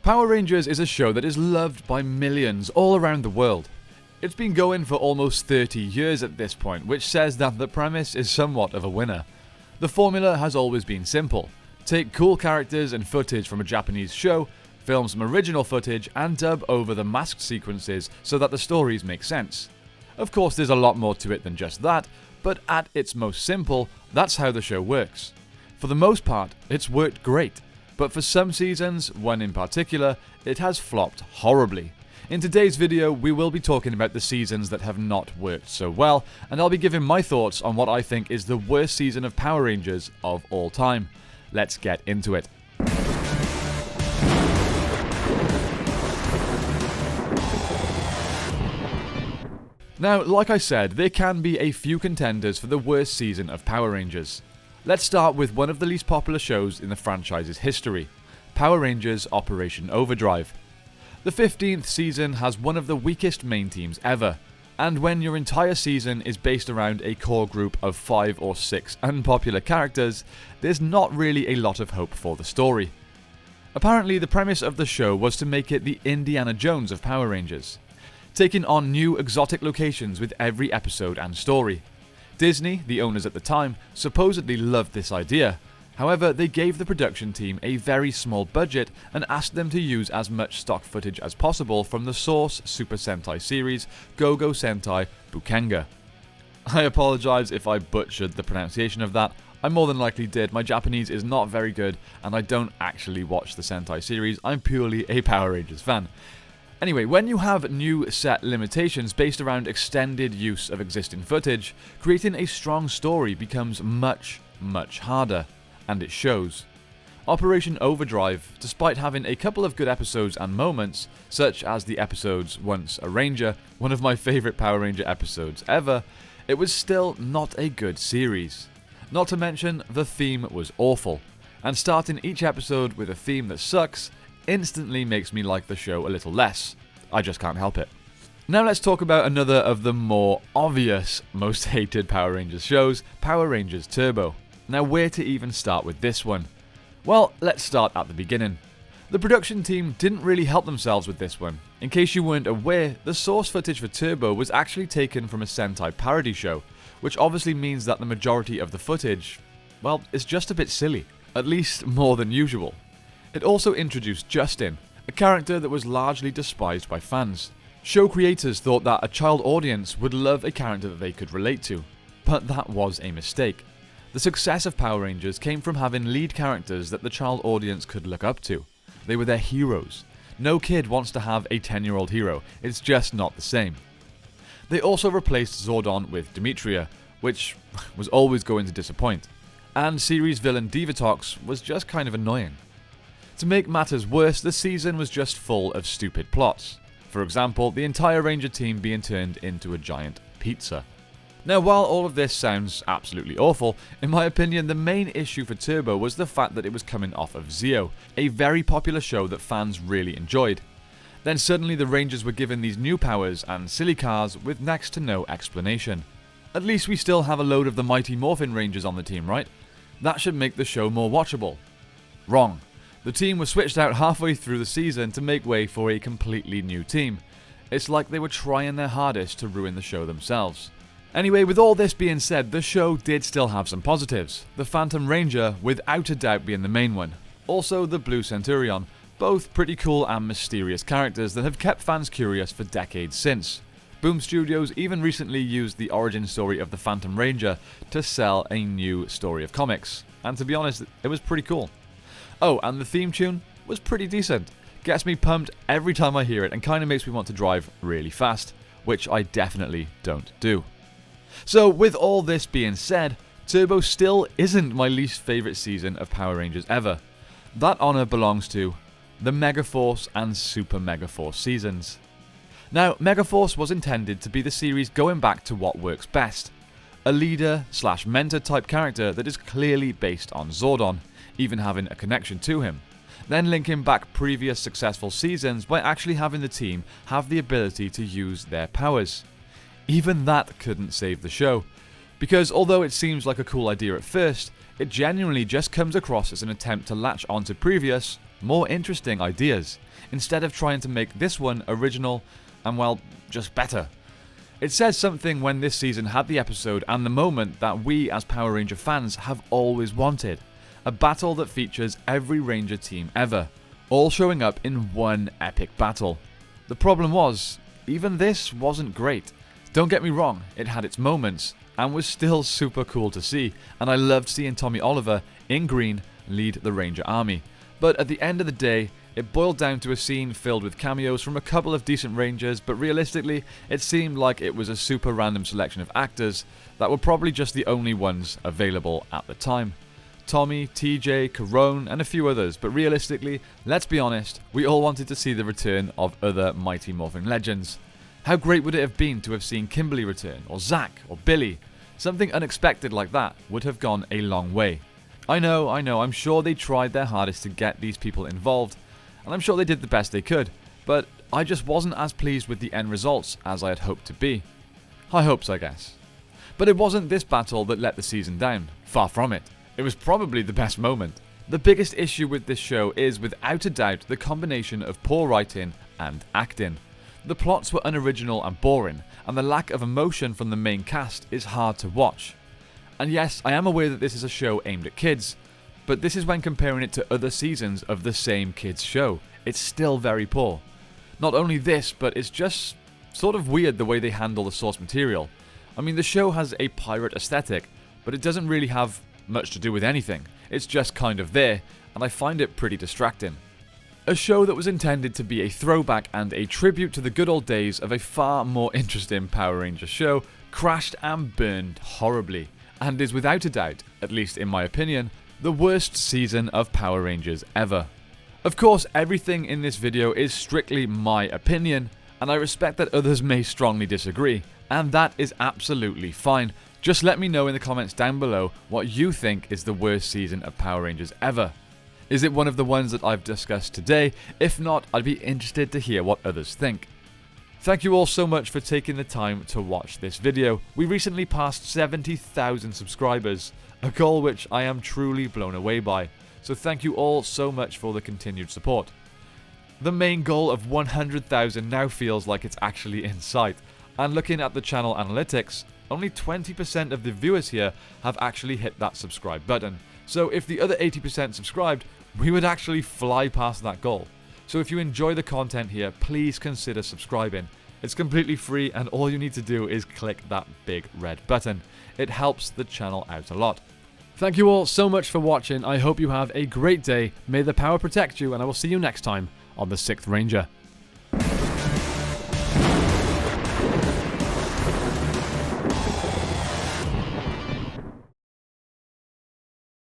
Power Rangers is a show that is loved by millions all around the world. It's been going for almost 30 years at this point, which says that the premise is somewhat of a winner. The formula has always been simple. Take cool characters and footage from a Japanese show, film some original footage, and dub over the masked sequences so that the stories make sense. Of course, there's a lot more to it than just that, but at its most simple, that's how the show works. For the most part, it's worked great, but for some seasons, one in particular, it has flopped horribly. In today's video, we will be talking about the seasons that have not worked so well, and I'll be giving my thoughts on what I think is the worst season of Power Rangers of all time. Let's get into it. Now, like I said, there can be a few contenders for the worst season of Power Rangers. Let's start with one of the least popular shows in the franchise's history, Power Rangers Operation Overdrive. The 15th season has one of the weakest main teams ever, and when your entire season is based around a core group of 5 or 6 unpopular characters, there's not really a lot of hope for the story. Apparently, the premise of the show was to make it the Indiana Jones of Power Rangers, taking on new exotic locations with every episode and story. Disney, the owners at the time, supposedly loved this idea. However, they gave the production team a very small budget and asked them to use as much stock footage as possible from the Source Super Sentai series Go-Go Sentai Bukanga. I apologize if I butchered the pronunciation of that. I more than likely did. My Japanese is not very good, and I don't actually watch the Sentai series. I'm purely a Power Rangers fan. Anyway, when you have new set limitations based around extended use of existing footage, creating a strong story becomes much harder, and it shows. Operation Overdrive, despite having a couple of good episodes and moments, such as the episodes Once a Ranger, one of my favourite Power Ranger episodes ever, it was still not a good series. Not to mention, the theme was awful, and starting each episode with a theme that sucks instantly makes me like the show a little less. I just can't help it. Now let's talk about another of the more obvious, most hated Power Rangers shows, Power Rangers Turbo. Now where to even start with this one? Well, let's start at the beginning. The production team didn't really help themselves with this one. In case you weren't aware, the source footage for Turbo was actually taken from a Sentai parody show, which obviously means that the majority of the footage, well, is just a bit silly, at least more than usual. It also introduced Justin, a character that was largely despised by fans. Show creators thought that a child audience would love a character that they could relate to, but that was a mistake. The success of Power Rangers came from having lead characters that the child audience could look up to. They were their heroes. No kid wants to have a 10-year-old hero, it's just not the same. They also replaced Zordon with Demetria, which was always going to disappoint, and series villain Divatox was just kind of annoying. To make matters worse, the season was just full of stupid plots. For example, the entire Ranger team being turned into a giant pizza. Now, while all of this sounds absolutely awful, in my opinion, the issue issue for Turbo was the fact that it was coming off of Zeo, a very popular show that fans really enjoyed. Then suddenly the Rangers were given these new powers and silly cars with next to no explanation. At least we still have a load of the Mighty Morphin Rangers on the team, right? That should make the show more watchable. Wrong. The team was switched out halfway through the season to make way for a completely new team. It's like they were trying their hardest to ruin the show themselves. Anyway, with all this being said, the show did still have some positives. The Phantom Ranger, without a doubt, being the main one. Also, the Blue Centurion, both pretty cool and mysterious characters that have kept fans curious for decades since. Boom Studios even recently used the origin story of the Phantom Ranger to sell a new story of comics, and to be honest, it was pretty cool. Oh, and the theme tune was pretty decent. Gets me pumped every time I hear it and kind of makes me want to drive really fast, which I definitely don't do. So with all this being said, Turbo still isn't my least favourite season of Power Rangers ever. That honour belongs to the Megaforce and Super Megaforce seasons. Now, Megaforce was intended to be the series going back to what works best. A leader/mentor type character that is clearly based on Zordon, even having a connection to him. Then linking back previous successful seasons by actually having the team have the ability to use their powers. Even that couldn't save the show, because although it seems like a cool idea at first, it genuinely just comes across as an attempt to latch onto previous, more interesting ideas, instead of trying to make this one original and, well, just better. It says something when this season had the episode and the moment that we as Power Ranger fans have always wanted. A battle that features every Ranger team ever, all showing up in one epic battle. The problem was, even this wasn't great. Don't get me wrong, it had its moments, and was still super cool to see, and I loved seeing Tommy Oliver, in green, lead the Ranger army. But at the end of the day, it boiled down to a scene filled with cameos from a couple of decent Rangers, but realistically, it seemed like it was a super random selection of actors that were probably just the only ones available at the time. Tommy, TJ, Carone, and a few others, but realistically, let's be honest, we all wanted to see the return of other Mighty Morphin legends. How great would it have been to have seen Kimberly return, or Zach, or Billy? Something unexpected like that would have gone a long way. I know, I'm sure they tried their hardest to get these people involved, and I'm sure they did the best they could, but I just wasn't as pleased with the end results as I had hoped to be. High hopes, I guess. But it wasn't this battle that let the season down, far from it. It was probably the best moment. The biggest issue with this show is, without a doubt, the combination of poor writing and acting. The plots were unoriginal and boring, and the lack of emotion from the main cast is hard to watch. And yes, I am aware that this is a show aimed at kids, but this is when comparing it to other seasons of the same kids show. It's still very poor. Not only this, but it's just sort of weird the way they handle the source material. I mean, the show has a pirate aesthetic, but it doesn't really have much to do with anything. It's just kind of there, and I find it pretty distracting. A show that was intended to be a throwback and a tribute to the good old days of a far more interesting Power Rangers show crashed and burned horribly, and is without a doubt, at least in my opinion, the worst season of Power Rangers ever. Of course, everything in this video is strictly my opinion, and I respect that others may strongly disagree, and that is absolutely fine. Just let me know in the comments down below what you think is the worst season of Power Rangers ever. Is it one of the ones that I've discussed today? If not, I'd be interested to hear what others think. Thank you all so much for taking the time to watch this video. We recently passed 70,000 subscribers, a goal which I am truly blown away by. So thank you all so much for the continued support. The main goal of 100,000 now feels like it's actually in sight, and looking at the channel analytics, only 20% of the viewers here have actually hit that subscribe button. So if the other 80% subscribed, we would actually fly past that goal. So if you enjoy the content here, please consider subscribing. It's completely free, and all you need to do is click that big red button. It helps the channel out a lot. Thank you all so much for watching. I hope you have a great day. May the power protect you, and I will see you next time on the 6th Ranger.